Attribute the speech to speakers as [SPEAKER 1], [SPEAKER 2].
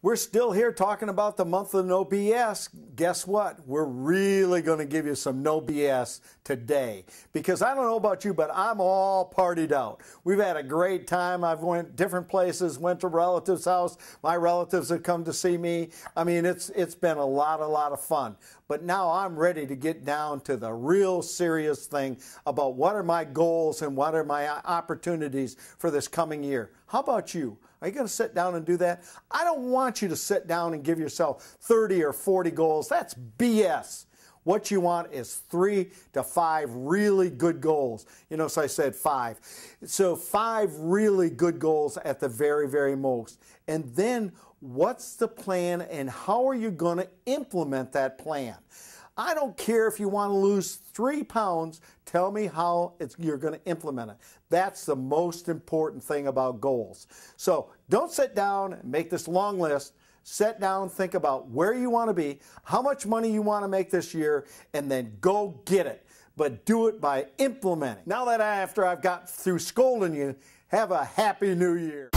[SPEAKER 1] We're still here talking about the month of no BS. Guess what? We're really going to give you some no BS today. Because I don't know about you, but I'm all partied out. We've had a great time. I've went different places, went to relatives' house. My relatives have come to see me. I mean, it's been a lot of fun. But now I'm ready to get down to the real serious thing about what are my goals and what are my opportunities for this coming year. How about you? Are you going to sit down and do that? I don't want you to sit down and give yourself 30 or 40 goals. That's BS. What you want is 3 to 5 really good goals. You know, so I said 5. So 5 really good goals at the very most. And then what's the plan and how are you going to implement that plan? I don't care if you want to lose 3 pounds, tell me how you're going to implement it. That's the most important thing about goals. So don't sit down and make this long list. Sit down, think about where you want to be, how much money you want to make this year, and then go get it. But do it by implementing. Now that after I've got through scolding you, have a happy new year.